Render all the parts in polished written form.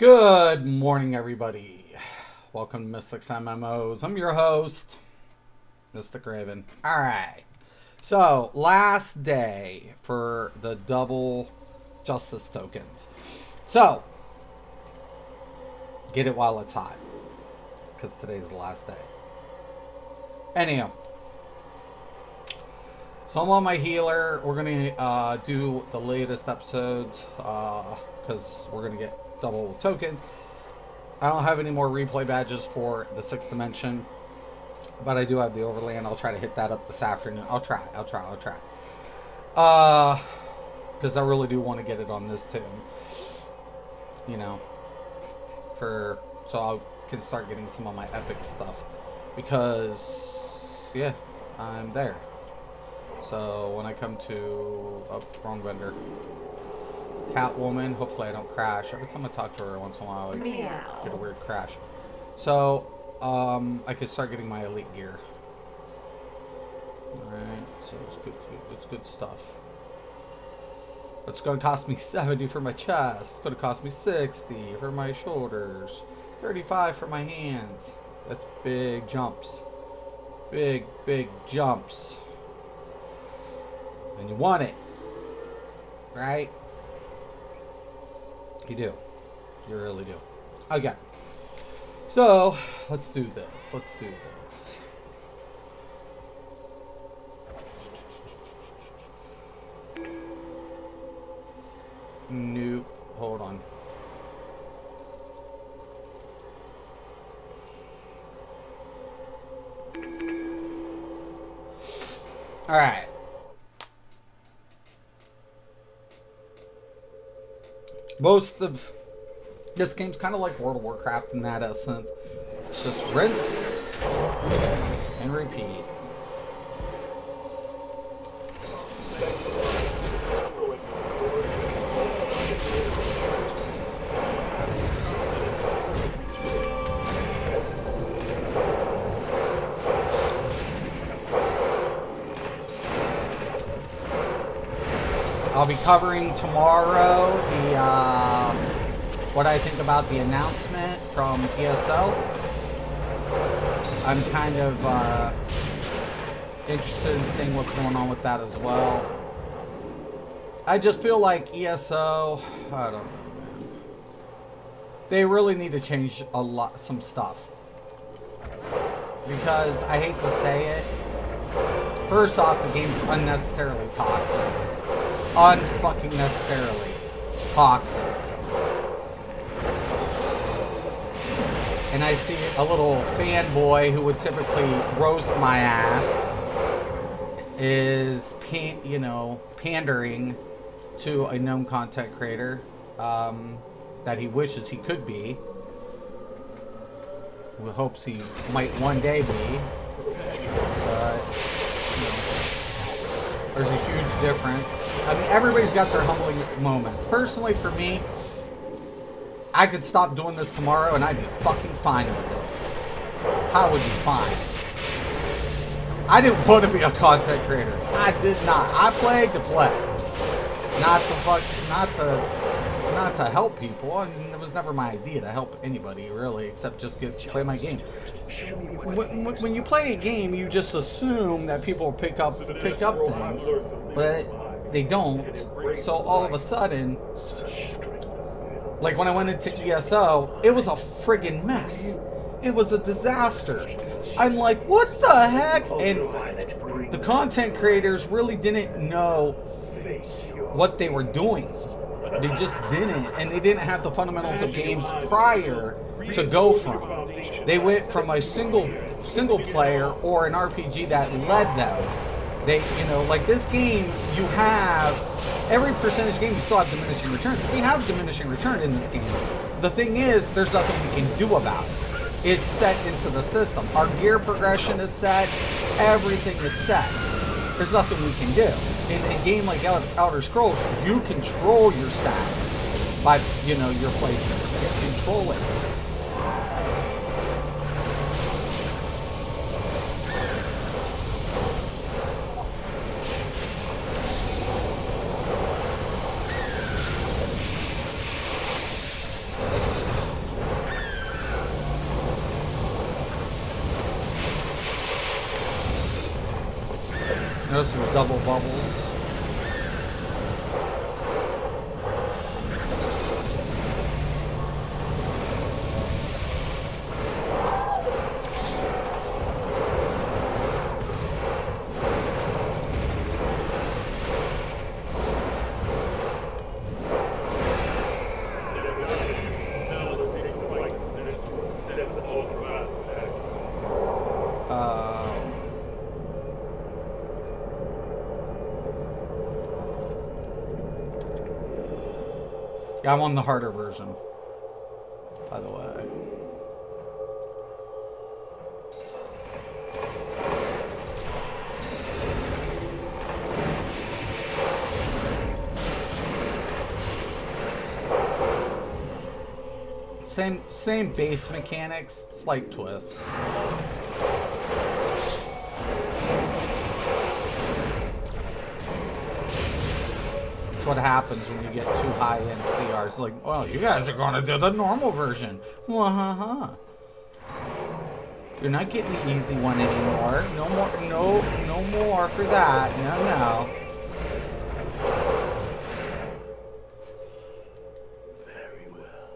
Good morning, everybody. Welcome to Mystics MMOs. I'm your host, Mystic Raven. Alright, so last day for the double justice tokens. So, get it while it's hot, because today's the last day. Anyhow, so I'm on my healer. We're going to do the latest episodes, because we're going to get double tokens. I don't have any more replay badges for the 6th dimension, but I do have the overland. I'll try to hit that up this afternoon. I'll try. Because I really do want to get it on this too. You know, so I can start getting some of my epic stuff. Because, yeah, I'm there. So when I come to, oh, wrong vendor. Catwoman, hopefully I don't crash. Every time I talk to her once in a while, I get a weird crash. So, I could start getting my elite gear. Alright, so it's good stuff. It's going to cost me 70 for my chest. It's going to cost me 60 for my shoulders. 35 for my hands. That's big jumps. Big jumps. And you want it. Right? You do. You really do. Okay. So, let's do this. Nope. Hold on. Alright. Most of this game's kind of like World of Warcraft in that essence. It's just rinse and repeat. I'll be covering tomorrow what I think about the announcement from ESO. I'm kind of interested in seeing what's going on with that as well. I just feel like ESO, I don't know, man. They really need to change some stuff. Because I hate to say it, first off, the game's unnecessarily toxic. Unfucking necessarily toxic. And I see a little fanboy who would typically roast my ass is, pandering to a known content creator that he wishes he could be. Who hopes he might one day be. But, there's a huge difference. I mean, everybody's got their humbling moments. Personally, for me, I could stop doing this tomorrow and I'd be fucking fine with it. How would be fine? I didn't want to be a content creator. I did not. I played to play. Not to help people. I mean, it was never my idea to help anybody, really, except just play my game. When you play a game, you just assume that people will pick up things, but they don't. So all of a sudden, like when I went into ESO, it was a friggin' mess. It was a disaster. I'm like, what the heck? And the content creators really didn't know what they were doing. They just didn't, and they didn't have the fundamentals of games prior to go from. They went from a single player or an RPG that led them. They, like this game, you have every percentage game, you still have diminishing returns. We have diminishing return in this game. The thing is, there's nothing we can do about it. It's set into the system. Our gear progression is set. Everything is set. There's nothing we can do. In a game like Elder Scrolls, you control your stats by, your placement. You control it. Notice there's double bubbles. Yeah, I'm on the harder version, by the way. Same base mechanics, slight twist. That's what happens when you get too high in CRs. Like, well, you guys are going to do the normal version. Wah-ha-ha. You're not getting the easy one anymore. No more, no more for that. No.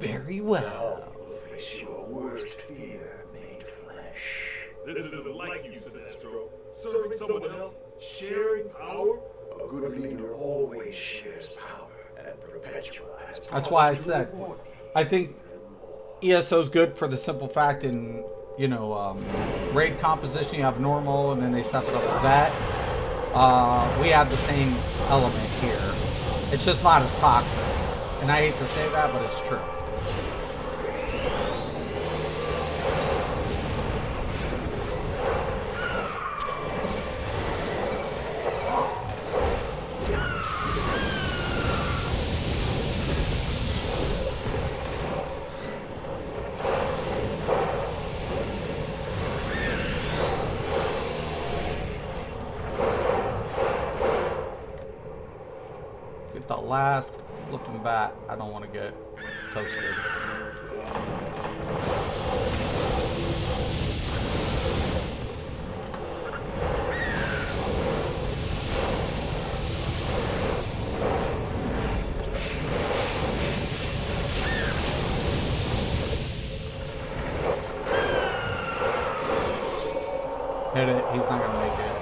Very well. Now face your worst fear made flesh. This isn't like you, Sinestro. Serving someone else, sharing power. A good leader always shares power, and Perpetua has That's why I said, I think ESO is good for the simple fact in, you know, raid composition, you have normal, and then they step it up with that. We have the same element here. It's just not as toxic. And I hate to say that, but it's true. The last flipping bat, I don't want to get toasted. Hit it, he's not gonna make it.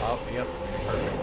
Oh, yep, perfect.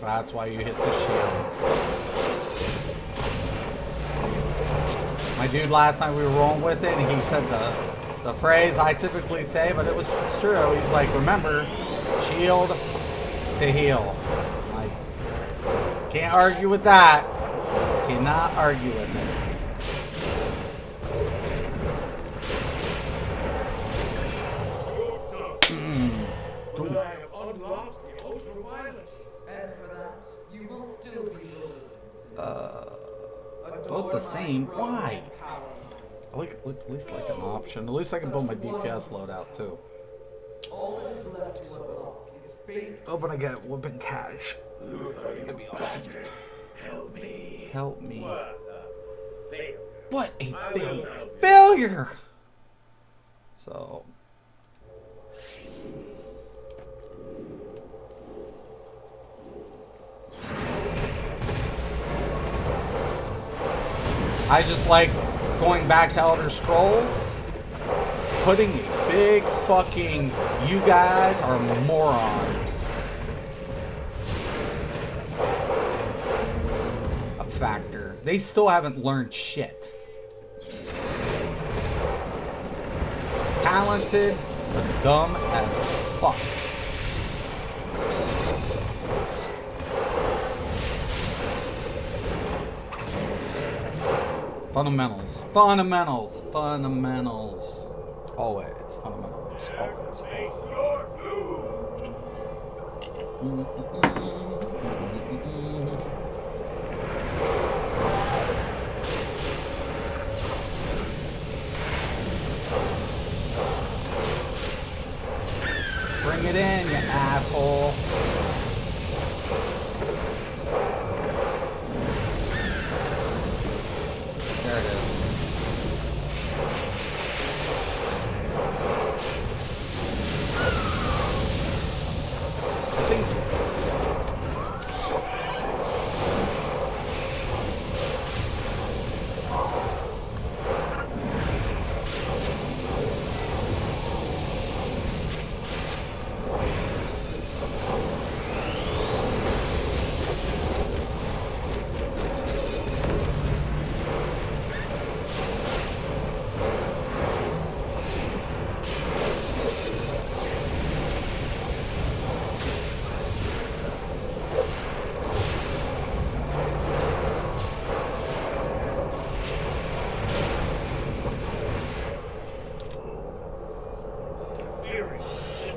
That's why you hit the shields. My dude last night we were rolling with it and he said the phrase I typically say, but it's true. He's like, remember, shield to heal. I'm like, can't argue with that. Cannot argue with it. Both the same. Why? I like at least like an option. At least I can build my DPS loadout too. Oh, but I get whooping cash. That'd be awesome. Help me. Help me. What a failure! So. I just like going back to Elder Scrolls, putting a big fucking "you guys are morons" a factor. They still haven't learned shit. Talented, but dumb as fuck. Fundamentals. Fundamentals. Fundamentals. Always. Fundamentals. Always. Bring it in, you asshole. There it is. I think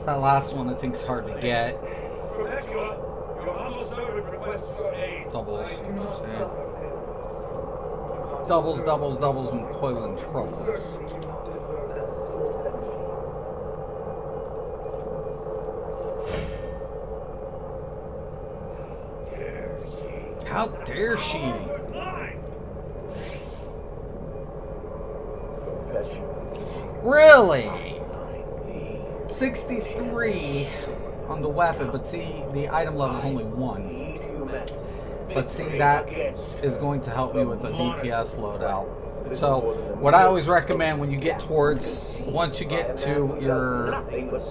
that last one I think is hard to get. Doubles. Yeah. Doubles when coiling troubles. How dare she? Really? 63 on the weapon, but see, the item level is only 1. But see, that is going to help me with the DPS loadout. So, what I always recommend when you get towards, once you get to your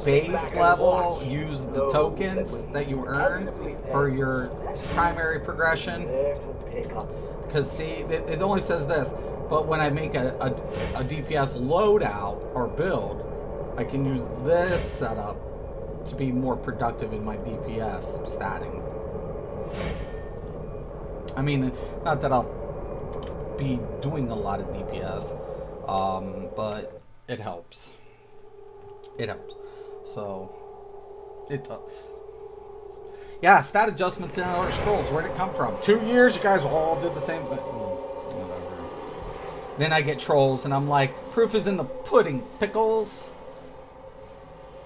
base level, use the tokens that you earn for your primary progression. Because see, it only says this, but when I make a DPS loadout or build, I can use this setup to be more productive in my DPS statting. I mean, not that I'll be doing a lot of DPS, but it helps. It helps. So, it does. Yeah, stat adjustments in Elder Scrolls. Where'd it come from? 2 years, you guys all did the same thing. Whatever. Then I get trolls, and I'm like, proof is in the pudding, pickles.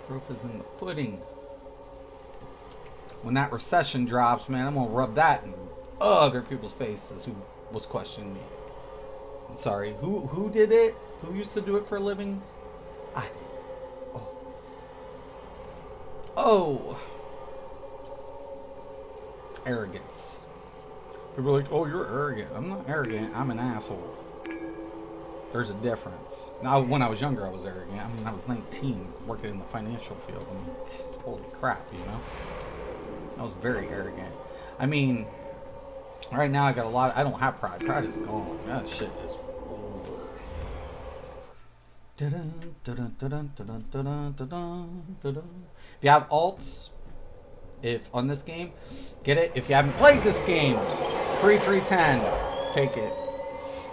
Proof is in the pudding. When that recession drops, man, I'm gonna rub that in other people's faces who was questioning me. I'm sorry. Who did it? Who used to do it for a living? I did. Oh. Arrogance. People are like, oh, you're arrogant. I'm not arrogant. I'm an asshole. There's a difference. Now, when I was younger, I was arrogant. I mean, I was 19, working in the financial field. I mean, holy crap, you know? I was very arrogant. I mean, right now I got a lot. I don't have pride. Pride is gone. That shit is over. If you have alts, if on this game, get it. If you haven't played this game, free 310, take it.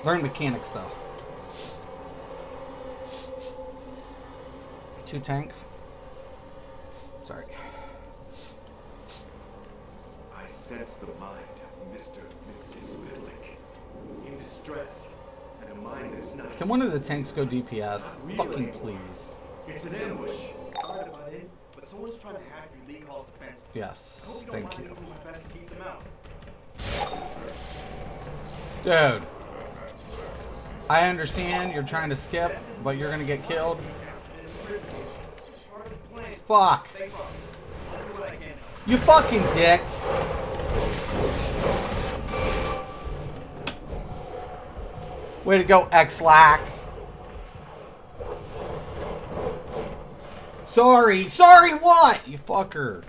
Learn mechanics though. 2 tanks. Sorry. I sense the mind of Mr. Mixis Midlick. In distress, and a mind that's not... Can one of the tanks go DPS? Fucking please. It's an ambush. Sorry to butt in, but someone's trying to hack your League Hall's defenses. Yes, thank you. I do my best to keep them out. Dude. I understand you're trying to skip, but you're gonna get killed. Fuck. You fucking dick. Way to go, X-Lax. Sorry. Sorry what? You fucker.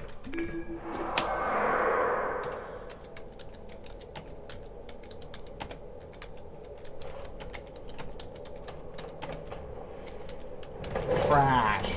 Trash.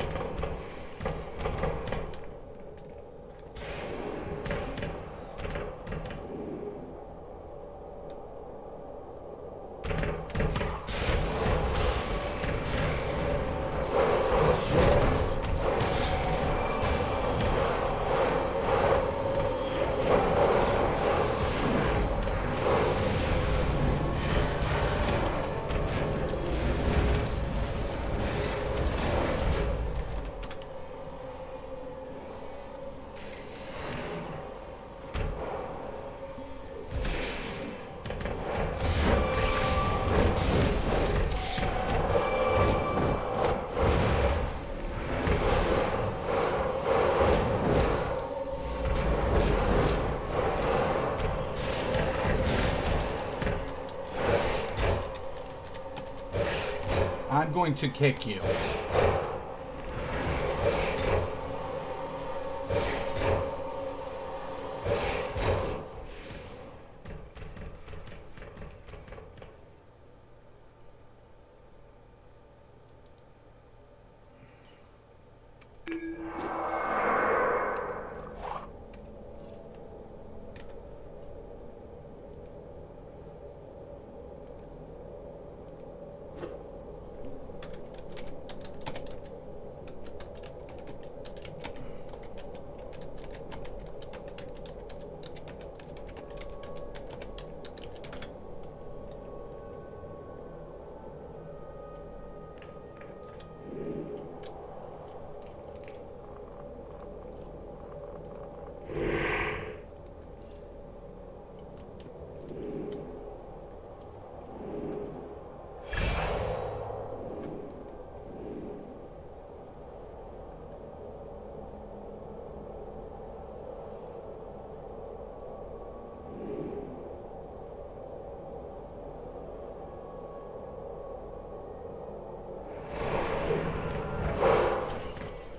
I'm going to kick you.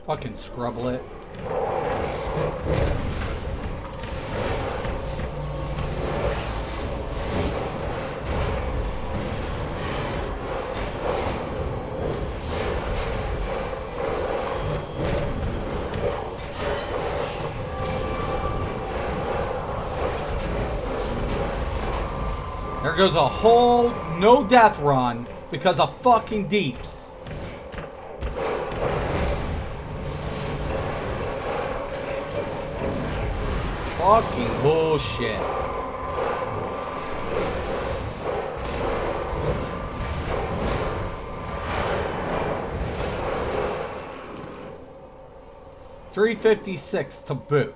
Fucking scrubble it. There goes a whole no death run because of fucking deeps. Fucking bullshit. $356 to boot.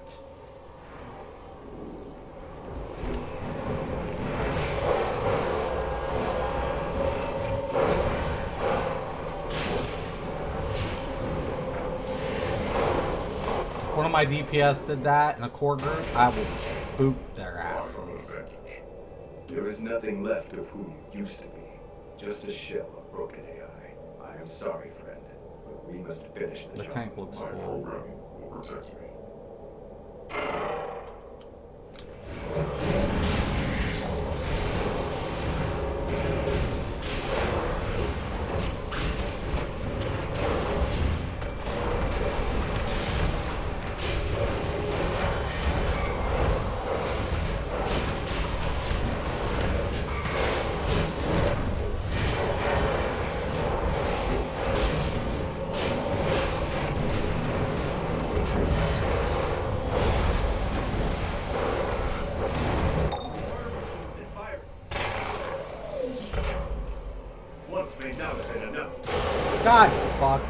One of my DPS did that in a core group, I would boot their asses. There is nothing left of who you used to be. Just a shell of broken AI. I am sorry, friend, but we must finish the The job. tank looks cool. will protect me. It's virus. Once may not have been enough. God, fuck.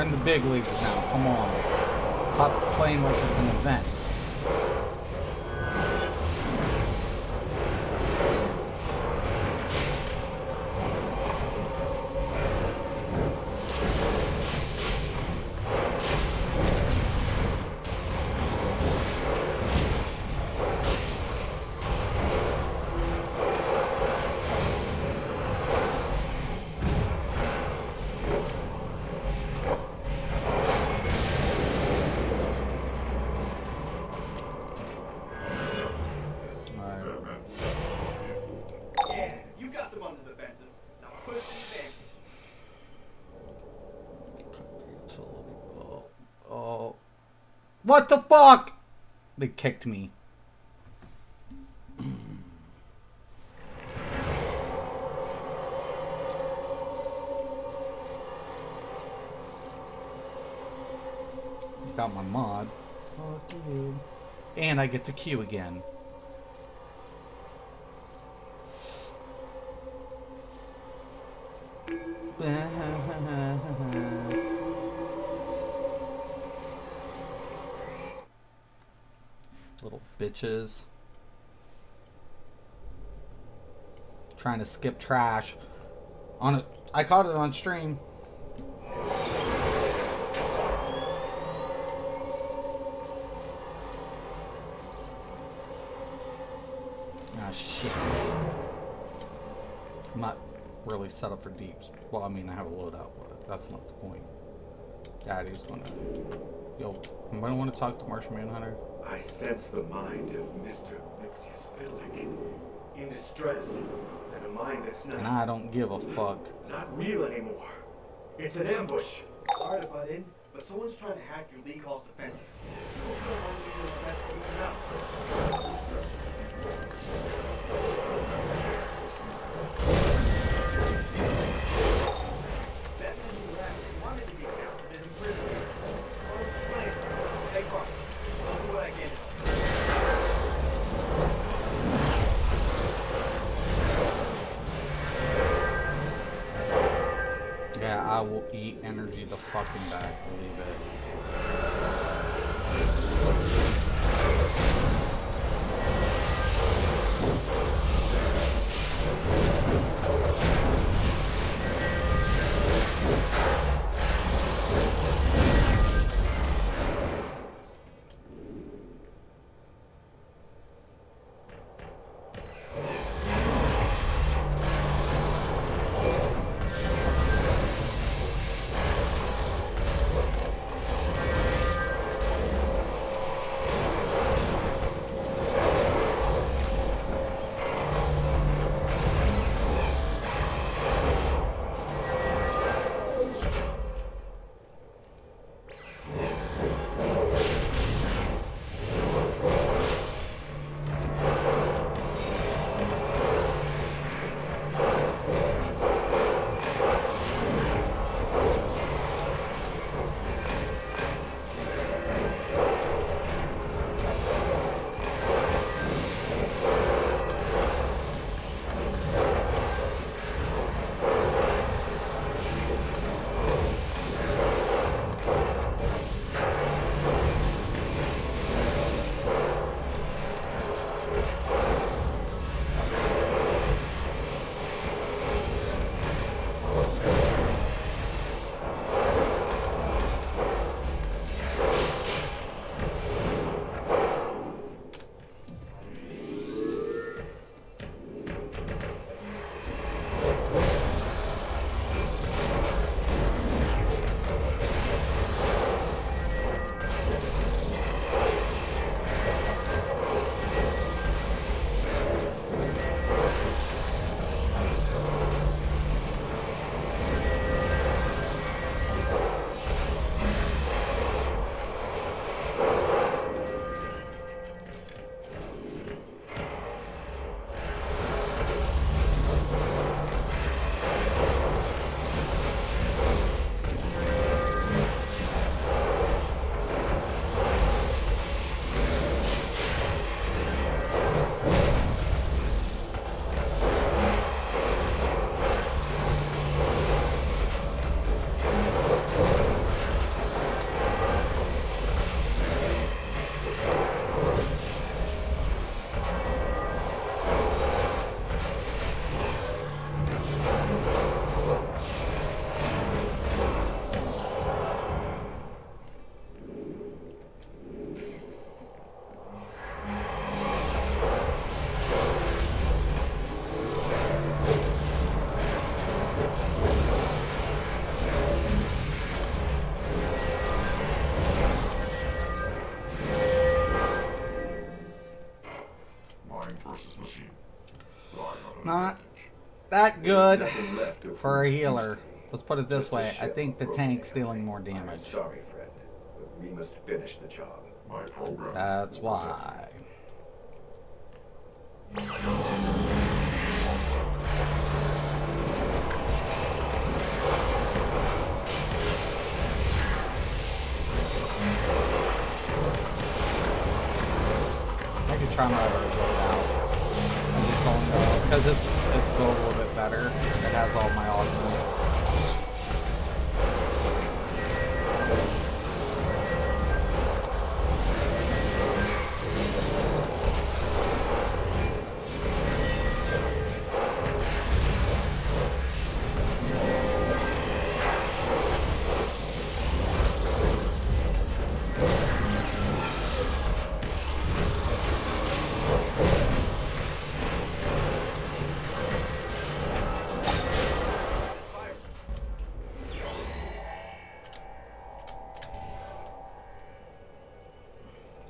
in the big leagues now. Come on. Stop playing like it's an event. Yeah, you got them on the defensive. Now push the advantage. Oh. What the fuck? They kicked me. Got my mod. Fuck you. And I get to queue again. Little bitches. Trying to skip trash. On it. I caught it on stream. Ah, shit. I'm not really set up for deeps. Well, I mean, I have a loadout, but that's not the point. Daddy's gonna... Yo, anybody want to talk to Martian Manhunter? I sense the mind of Mr. Mixie in distress, and a mind that's And I don't give a fuck. not real anymore. It's an ambush. Sorry to butt in, but someone's trying to hack your league hall's defenses. Hope you don't want to do your best to keep them out. Batman who left wanted to get captured and imprisoned. Oh, explain. Stay quiet. I'll do what I can. Yeah, I will eat energy the fucking back. Believe it. Not that good nothing left of for a who you used healer. to be. Let's put it this Just a way. I shell think the of broken tank's AI. dealing more I'm damage. sorry, friend, but we must finish the job. My program. That's why. I could try my other build out. I just don't know. Because it's built a little bit better. It has all my augments.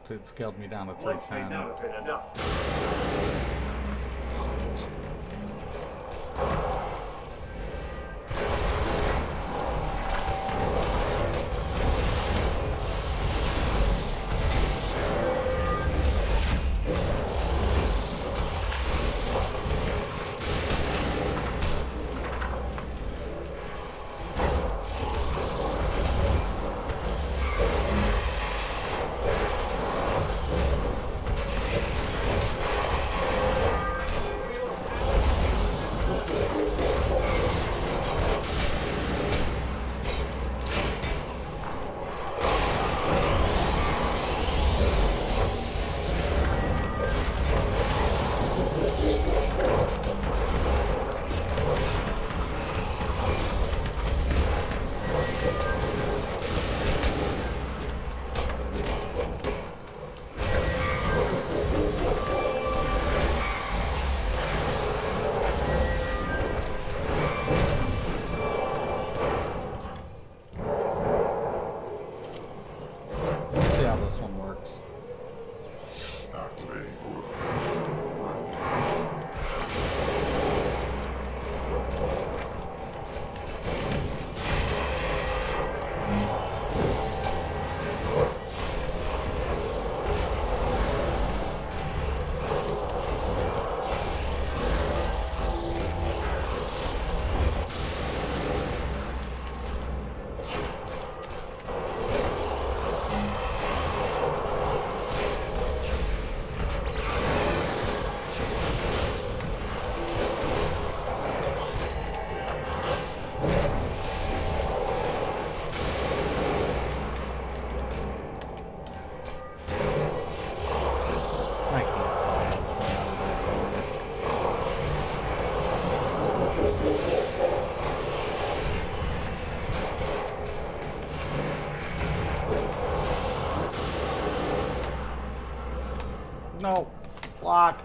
It scaled me down to Once may 310. not have been enough. Let's see how this one works. Activating protocol. I can't. No. Block.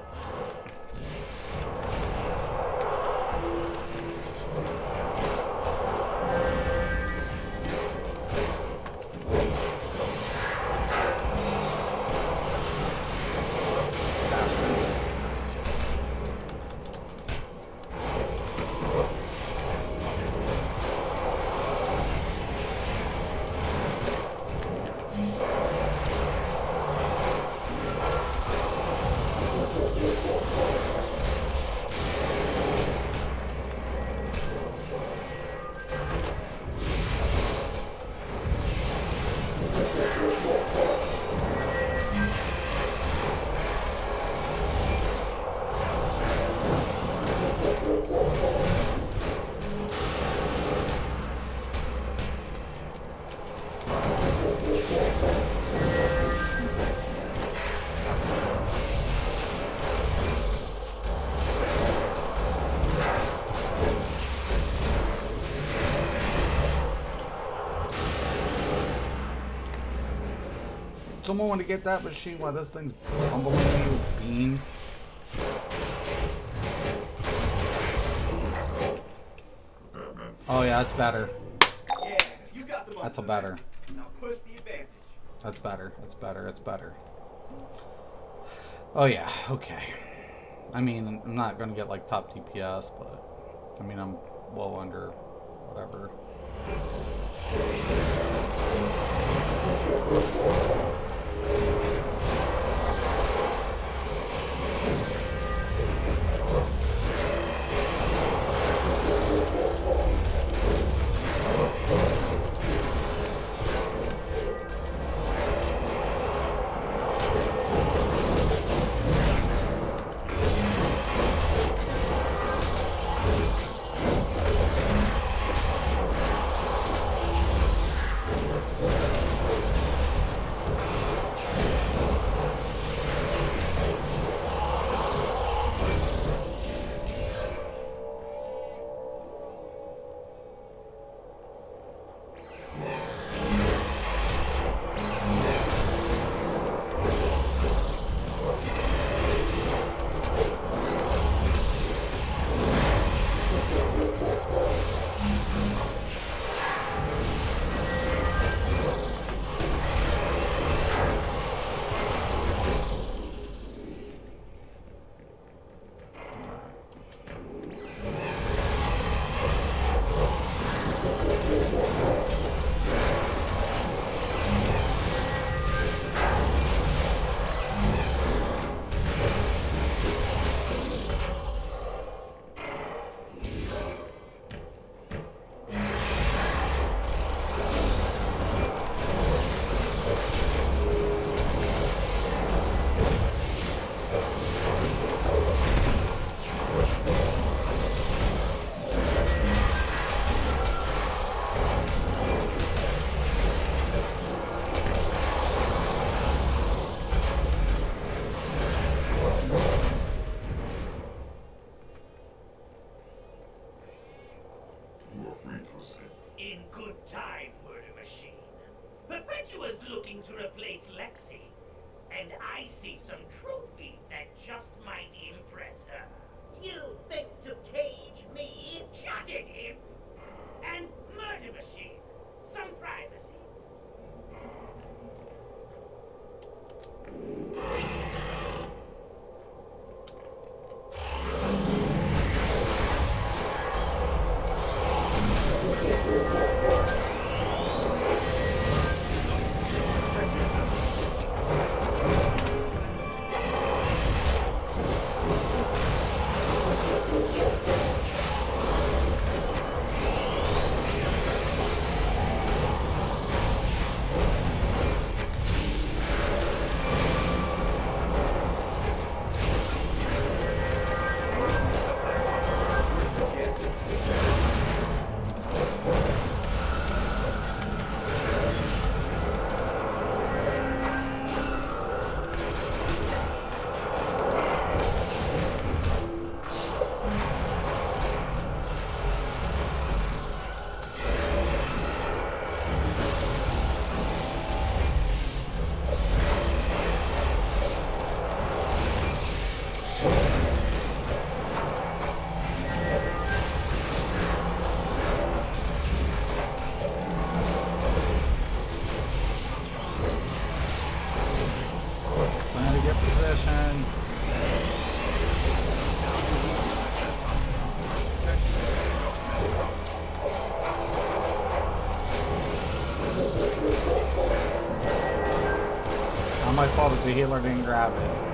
Someone want to get that machine while this thing's bumbling me with beams? Oh yeah, that's better. Yeah, you got the That's a better. Now push the advantage. That's better. That's better. That's better. Oh yeah, okay. I mean, I'm not gonna get like top DPS, but I mean, I'm well under whatever. In good time, Murder Machine. Perpetua's looking to replace Lexi, and I see some trophies that just might impress her. You think to cage me? Shut it, imp! And Murder Machine, some privacy. My fault if the healer didn't grab it.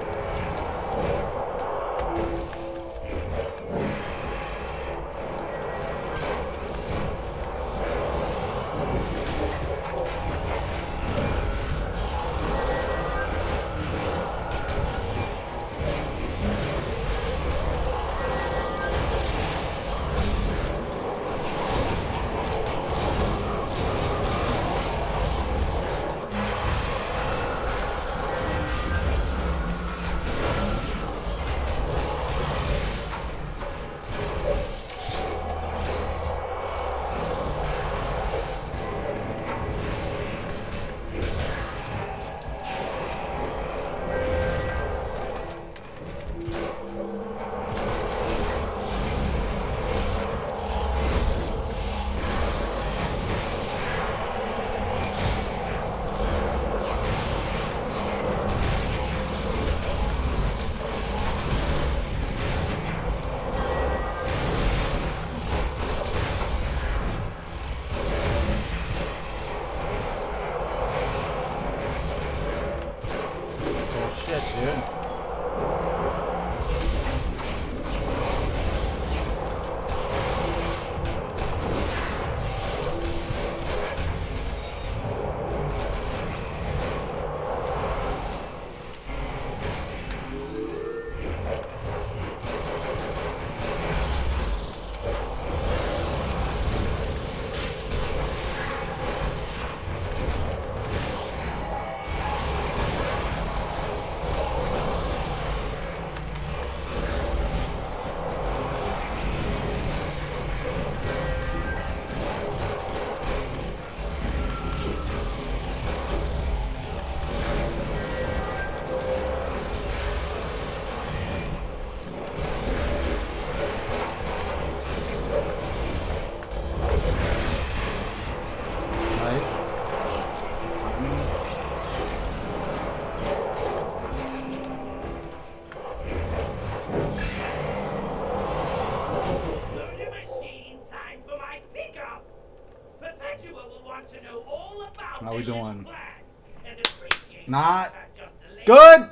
we their doing? plans and appreciate Not the fact just delayed. good,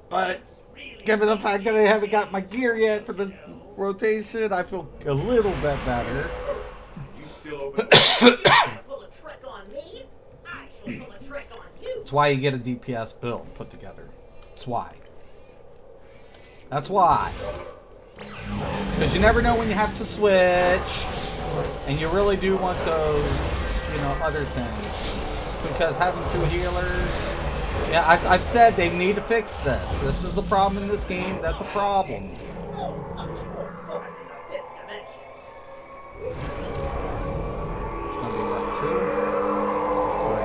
but It's really given the fact that I haven't got my easy, gear yet for the you know. rotation, I feel a little bit better. You still open? You try to pull a trick on me, I shall pull a trick on you. That's why you get a DPS build put together. That's why. That's why. Because you never know when you have to switch, and you really do want those, you know, other things. Because having 2 healers, yeah, I've said they need to fix this. This is the problem in this game. That's a problem. It's gonna be what, 2, 3.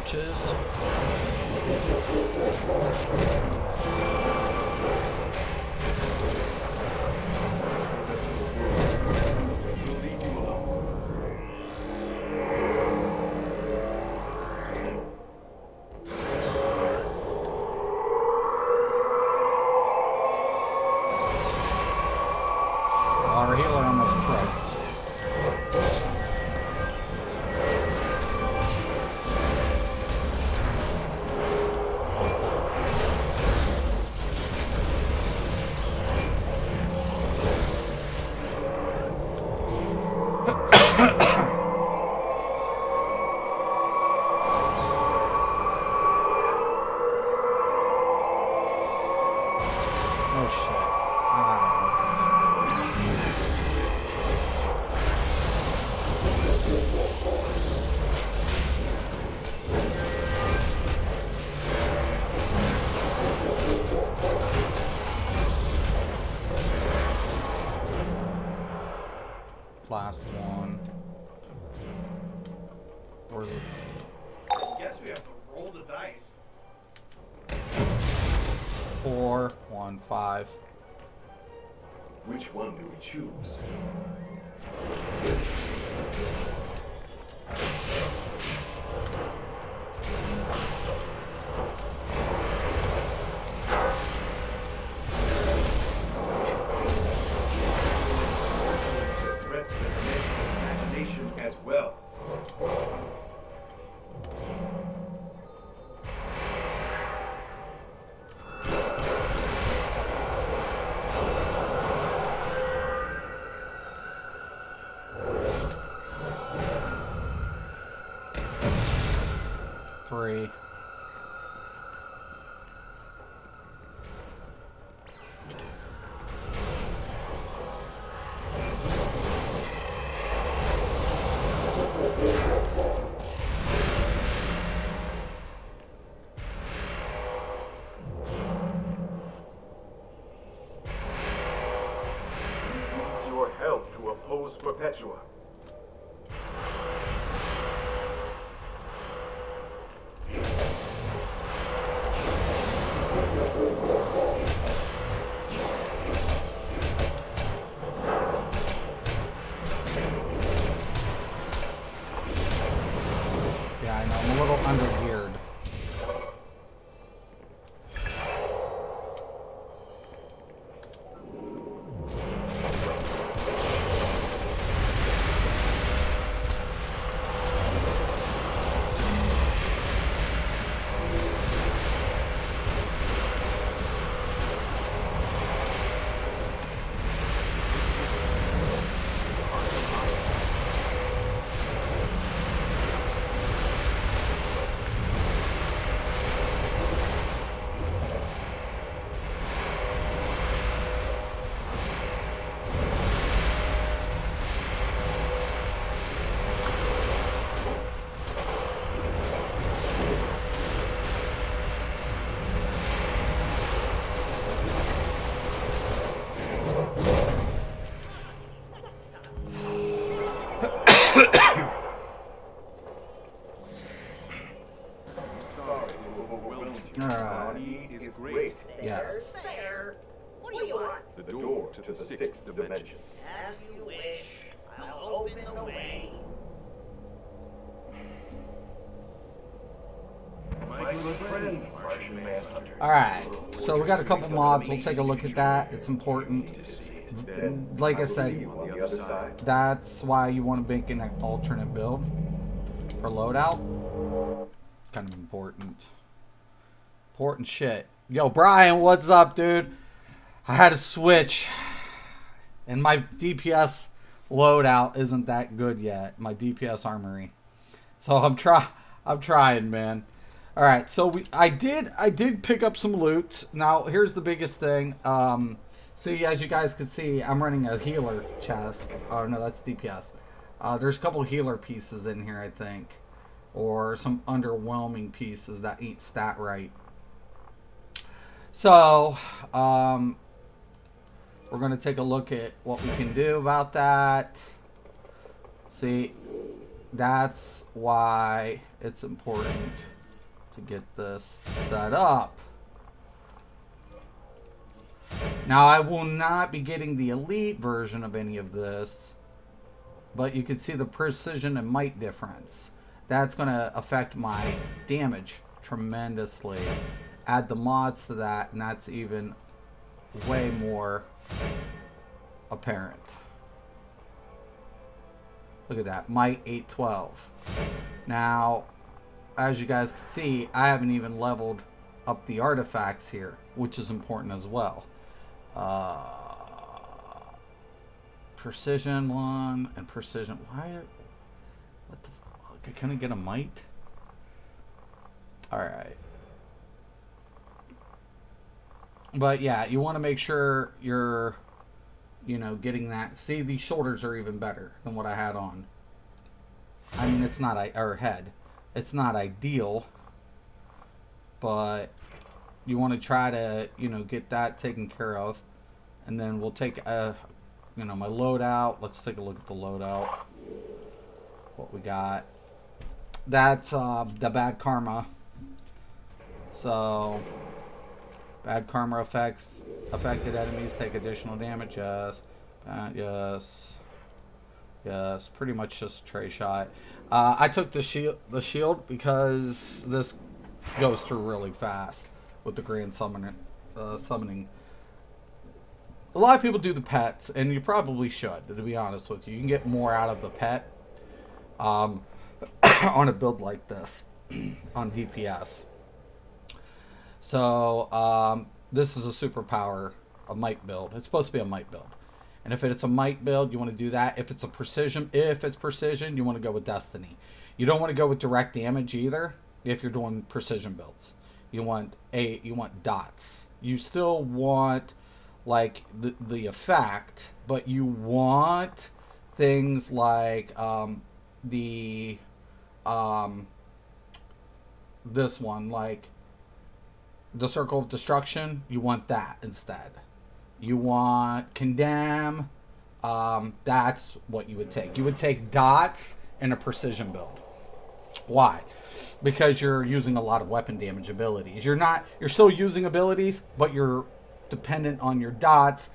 Bitches. We'll leave you alone. Our healer almost broke. Oh shit. Last one. Or is it? Guess we have to roll the dice. 4, 1, 5. Which one do we choose? It's a threat to the dimensional imagination as well. Three. Need your help to oppose Perpetua. Yeah, I know. I'm a little under-geared. Sorry to have overwhelmed you. Alright. Our need is great. Yes. There. What do you want? The door to the 6th dimension. As you wish. I'll open the way. My good friend, Martian Manhunter. Alright, so we got a couple mods. We'll take a look at that. It's important. Like I said, On the other side. that's why you want to make an alternate build for loadout. Kind of important. Important shit. Yo, Brian, what's up, dude? I had to switch. And my DPS loadout isn't that good yet. My DPS armory. So I'm trying, man. All right, so I did pick up some loot. Now, here's the biggest thing. See, as you guys can see, I'm running a healer chest. Oh, no, that's DPS. There's a couple healer pieces in here, I think. Or some underwhelming pieces that ain't stat right. So, we're going to take a look at what we can do about that. See, that's why it's important to get this set up. Now, I will not be getting the elite version of any of this, but you can see the precision and might difference. That's going to affect my damage tremendously. Add the mods to that, and that's even way more apparent. Look at that, might 812. Now, as you guys can see, I haven't even leveled up the artifacts here, which is important as well. Precision 1 and precision. What the fuck? Can I get a might? Alright. But yeah, you want to make sure you're, getting that. See, these shoulders are even better than what I had on. I mean, it's not, or head. It's not ideal, but you want to try to, get that taken care of. And then we'll take, my loadout. Let's take a look at the loadout. What we got. That's the bad karma. So, bad karma affected enemies take additional damage. Yes. Yes. Pretty much just tray shot. I took the shield because this goes through really fast with the grand summoning. A lot of people do the pets, and you probably should, to be honest with you. You can get more out of the pet on a build like this on DPS. So this is a superpower, a might build. It's supposed to be a might build. And if it's a might build, you want to do that. If it's precision, you want to go with Destiny. You don't want to go with direct damage either if you're doing precision builds. You want dots. You still want like the effect, but you want things like this one, like the circle of destruction. You want that instead. You want condemn. That's what you would take. You would take dots in a precision build. Why? Because you're using a lot of weapon damage abilities. You're still using abilities, but you're dependent on your dots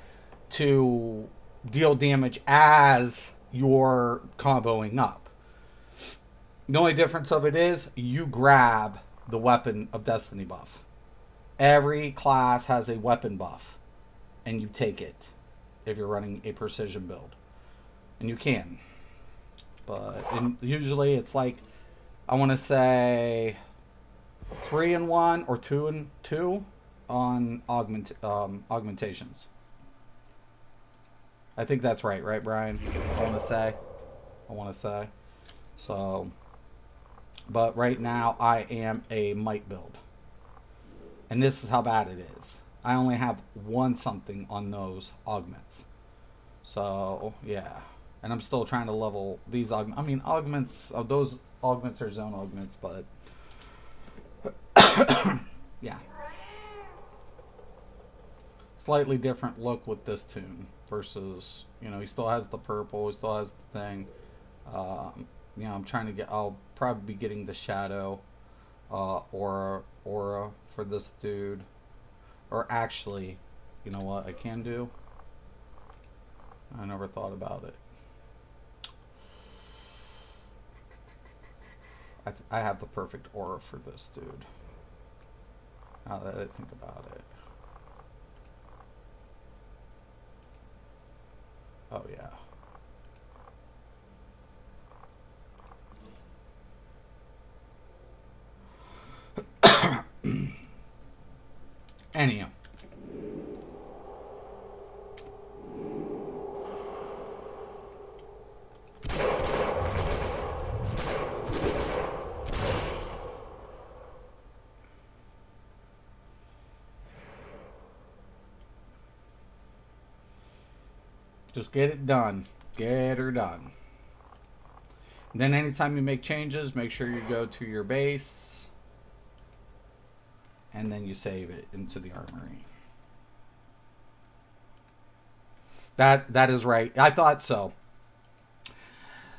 to deal damage as you're comboing up. The only difference of it is you grab the weapon of Destiny buff. Every class has a weapon buff, and you take it if you're running a precision build. And you can. But usually it's like, I want to say 3-in-1 or 2-in-2 on augmentations. I think that's right, Brian? I want to say. So, but right now I am a might build. And this is how bad it is. I only have 1 something on those augments. So, yeah. And I'm still trying to level these augments. Those augments are zone augments, but yeah. Slightly different look with this tune versus, he still has the purple, he still has the thing. I'm trying to get, I'll probably be getting the shadow aura for this dude. Or actually, you know what I can do? I never thought about it. I have the perfect aura for this dude. Now that I think about it. Oh, yeah. Anyhow. Just get it done. Get her done. And then anytime you make changes, make sure you go to your base. And then you save it into the armory. That is right. I thought so.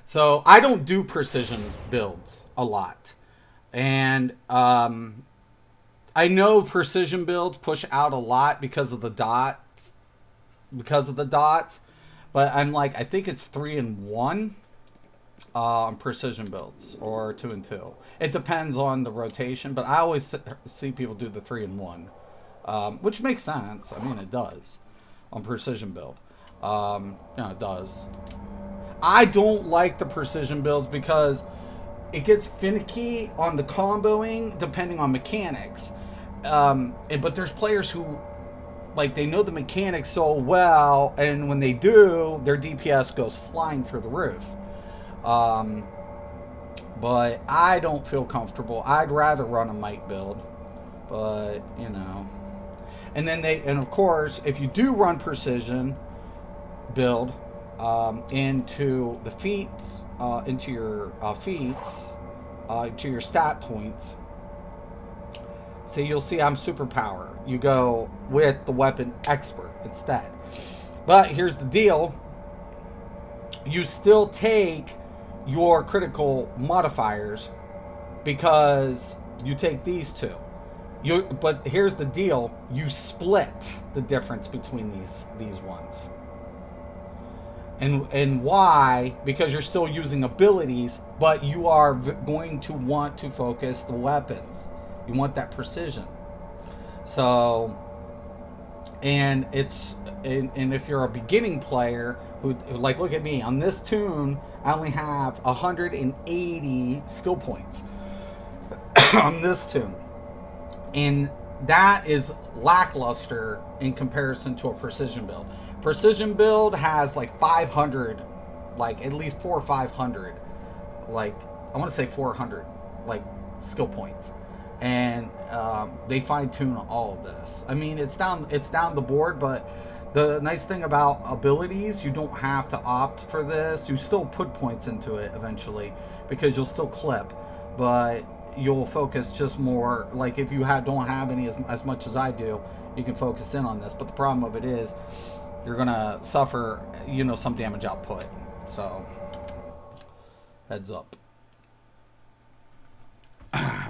So I don't do precision builds a lot. And I know precision builds push out a lot because of the dots. But I'm like, I think it's 3 and 1 on precision builds, or 2 and 2. It depends on the rotation, but I always see people do the 3 and 1, which makes sense. I mean, it does on precision build. It does. I don't like the precision builds because it gets finicky on the comboing depending on mechanics. But there's players who, like, they know the mechanics so well, and when they do, their DPS goes flying through the roof. But I don't feel comfortable. I'd rather run a might build, but you know. And then of course, if you do run precision build into the feats, into your feats, to your stat points. So you'll see I'm superpower. You go with the weapon expert instead. But here's the deal. You still take your critical modifiers because you take these two. But here's the deal. You split the difference between these ones. And why? Because you're still using abilities, but you are going to want to focus the weapons. You want that precision. So, and if you're a beginning player who like, look at me on this tune, I only have 180 skill points on this tune, and that is lackluster in comparison to a precision build. Precision build has like 500, like at least 400 or 500, like I want to say 400, like skill points. And they fine-tune all of this. I mean, it's down the board, but the nice thing about abilities, you don't have to opt for this. You still put points into it eventually because you'll still clip, but you'll focus just more. Like if you don't have any as much as I do, you can focus in on this. But the problem of it is you're gonna suffer, some damage output. So heads up.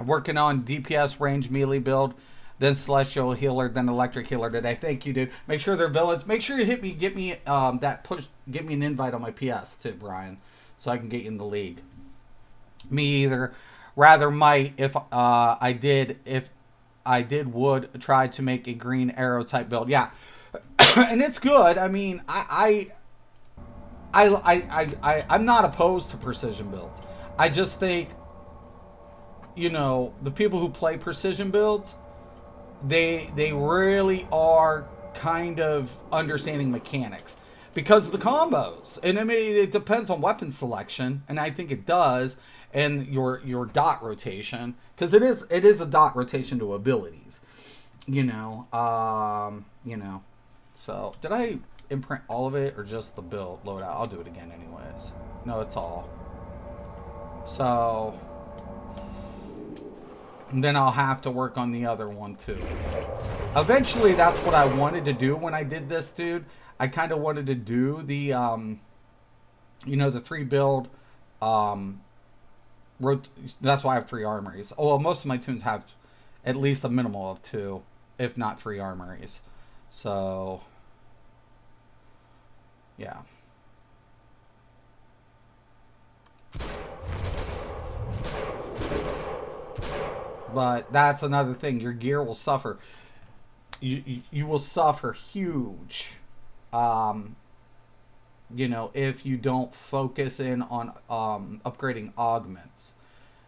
Working on DPS range melee build, then celestial healer, then electric healer today. Thank you, dude. Make sure they're villains. Make sure you get me get me an invite on my PS too, Brian, so I can get you in the league. Me either. Rather might if I would try to make a green arrow type build. Yeah, and it's good. I mean, I'm not opposed to precision builds. I just think, the people who play precision builds, they really are kind of understanding mechanics because of the combos. And I mean, it depends on weapon selection, and I think it does, and your dot rotation, because it is a dot rotation to abilities. So did I imprint all of it or just the build loadout? I'll do it again anyways. No, it's all. So and then I'll have to work on the other one too. Eventually, that's what I wanted to do when I did this, dude. I kind of wanted to do the, the 3 build. That's why I have 3 armories. Oh, well, most of my tunes have at least a minimal of 2, if not 3 armories. So, yeah. But that's another thing. Your gear will suffer. You will suffer huge, you know, if you don't focus in on upgrading augments,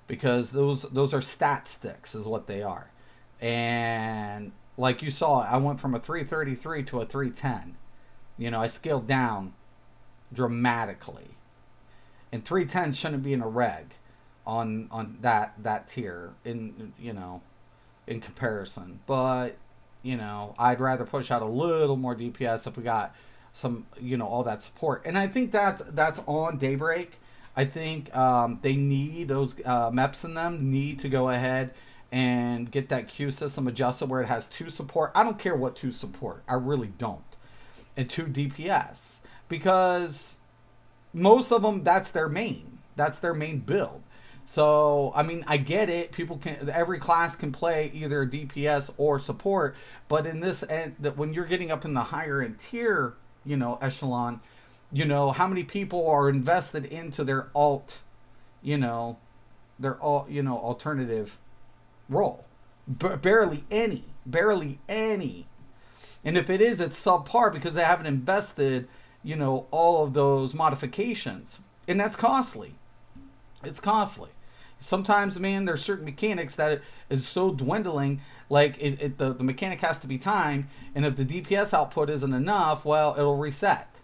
because those are stat sticks is what they are. And like you saw, I went from a 333 to a 310. You know, I scaled down dramatically. And 310 shouldn't be in a reg on that tier in, you know, in comparison. But, you know, I'd rather push out a little more DPS if we got some, you know, all that support. And I think that's on Daybreak. I think they need those MEPs in them need to go ahead and get that Q system adjusted where it has 2 support. I don't care what 2 support. I really don't. And 2 DPS. Because most of them, that's their main. That's their main build. So, I mean, I get it. People can, every class can play either DPS or support. But in this end, that when you're getting up in the higher end tier, you know, echelon, you know, how many people are invested into their alt, you know, their alt, you know, alternative role? Barely any. Barely any. And if it is, it's subpar because they haven't invested, you know, all of those modifications. And that's costly. It's costly. Sometimes, man, there's certain mechanics that it is so dwindling, like the mechanic has to be timed, and if the DPS output isn't enough, well, it'll reset.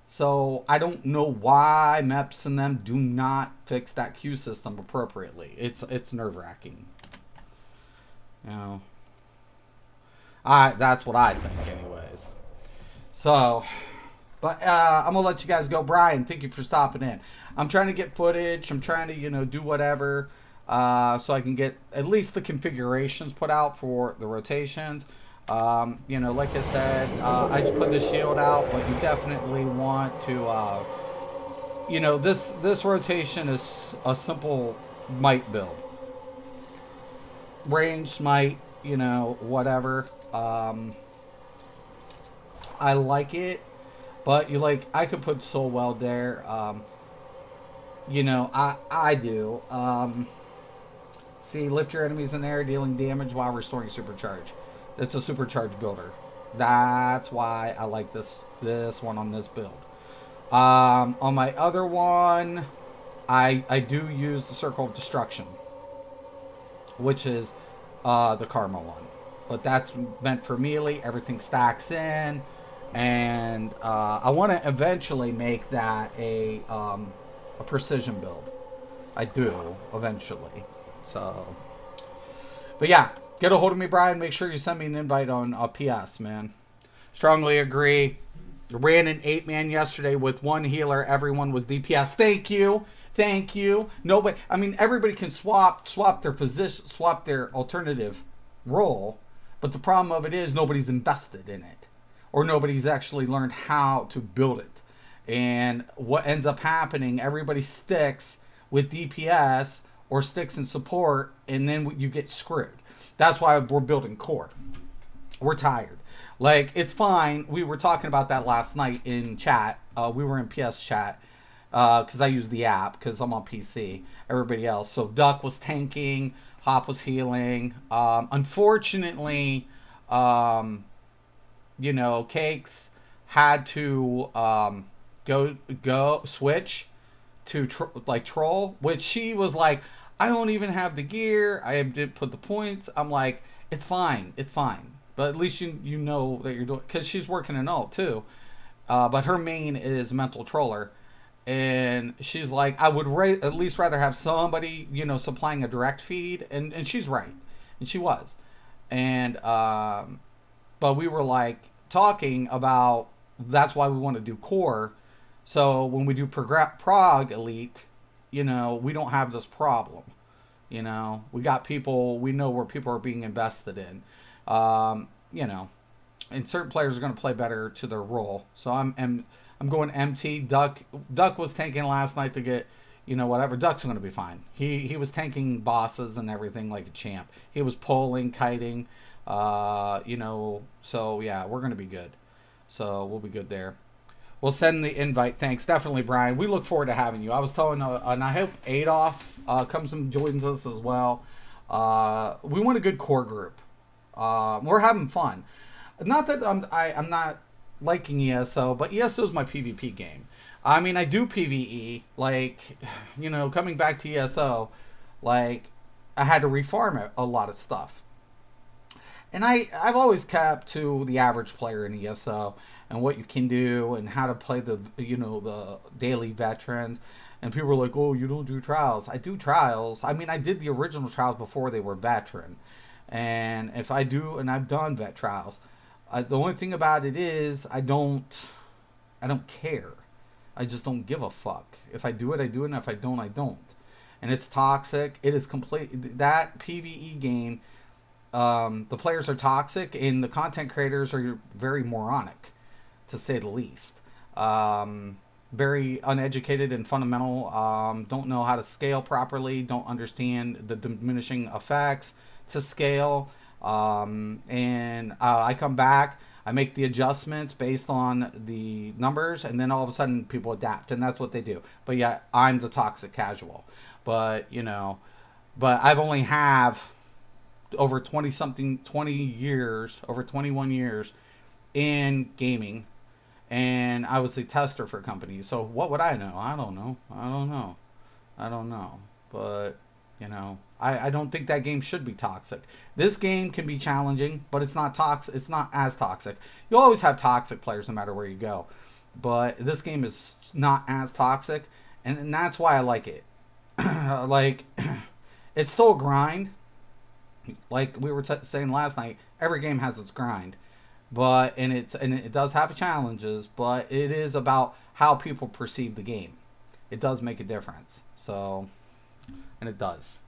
So I don't know why MEPs and them do not fix that Q system appropriately. It's nerve-wracking. You know, that's what I think, anyways. So, but I'm gonna let you guys go. Brian, thank you for stopping in. I'm trying to get footage. I'm trying to, you know, do whatever so I can get at least the configurations put out for the rotations. You know, like I said, I just put the shield out, but you definitely want to, you know, this rotation is a simple might build. Range, smite, you know, whatever. I like it, but you like, I could put Soul Weld there. You know, I do. See, lift your enemies in the air, dealing damage while restoring supercharge. It's a supercharge builder. That's why I like this one on this build. On my other one, I do use the Circle of Destruction, which is the Karma one. But that's meant for melee. Everything stacks in. And I want to eventually make that a precision build. I do eventually. So, but yeah, get a hold of me, Brian. Make sure you send me an invite on PS, man. Strongly agree. Ran an 8-man yesterday with 1 healer. Everyone was DPS. Thank you. Thank you. Nobody, I mean, everybody can swap their position, swap their alternative role. But the problem of it is nobody's invested in it. Or nobody's actually learned how to build it. And what ends up happening, everybody sticks with DPS or sticks in support, and then you get screwed. That's why we're building core. We're tired. Like, it's fine. We were talking about that last night in chat. We were in PS chat because I use the app because I'm on PC. Everybody else. So Duck was tanking. Hop was healing. Unfortunately, you know, Cakes had to go switch to troll, which she was like, I don't even have the gear. I didn't put the points. I'm like, it's fine. It's fine. But at least you know that you're doing, because she's working an alt too. But her main is mental troller. And she's like, I would at least rather have somebody, you know, supplying a direct feed. And she's right. And she was. And, but we were like talking about, that's why we want to do core. So when we do prog elite, you know, we don't have this problem. You know, we got people, we know where people are being invested in. You know, and certain players are going to play better to their role. So I'm going MT. Duck was tanking last night to get, you know, whatever. Duck's going to be fine. He was tanking bosses and everything like a champ. He was pulling, kiting, you know, so yeah, we're going to be good. So we'll be good there. We'll send the invite. Thanks. Definitely, Brian. We look forward to having you. I was telling, and I hope Adolf comes and joins us as well. We want a good core group. We're having fun. Not that I'm not liking ESO, but ESO is my PvP game. I mean, I do PvE. Like, you know, coming back to ESO, like, I had to refarm a lot of stuff. And I've always kept to the average player in ESO and what you can do and how to play the, you know, the daily veterans. And people are like, oh, you don't do trials. I do trials. I mean, I did the original trials before they were veteran. And if I do, and I've done vet trials, the only thing about it is I don't care. I just don't give a fuck. If I do it, I do it. And if I don't, I don't. And it's toxic. It is complete. That PvE game, the players are toxic and the content creators are very moronic, to say the least. Very uneducated and fundamental. Don't know how to scale properly. Don't understand the diminishing effects to scale. I come back. I make the adjustments based on the numbers, and then all of a sudden people adapt, and that's what they do. But yeah, I'm the toxic casual. But, you know, but I've only have over 20 years, over 21 years in gaming, and I was a tester for companies. So what would I know? I don't know. But, you know, I don't think that game should be toxic. This game can be challenging, but it's not toxic. It's not as toxic. You'll always have toxic players no matter where you go. But this game is not as toxic, and that's why I like it. Like, it's still a grind. Like we were saying last night, every game has its grind. But it does have challenges, but it is about how people perceive the game. It does make a difference. So, and it does.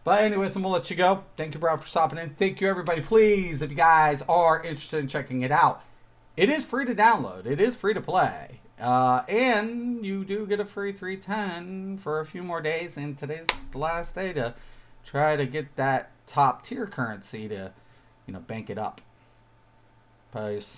But anyways, I'm going to let you go. Thank you, bro, for stopping in. Thank you, everybody. Please, if you guys are interested in checking it out, it is free to download. It is free to play. And you do get a free 310 for a few more days. And today's the last day to try to get that top tier currency to, you know, bank it up. Peace.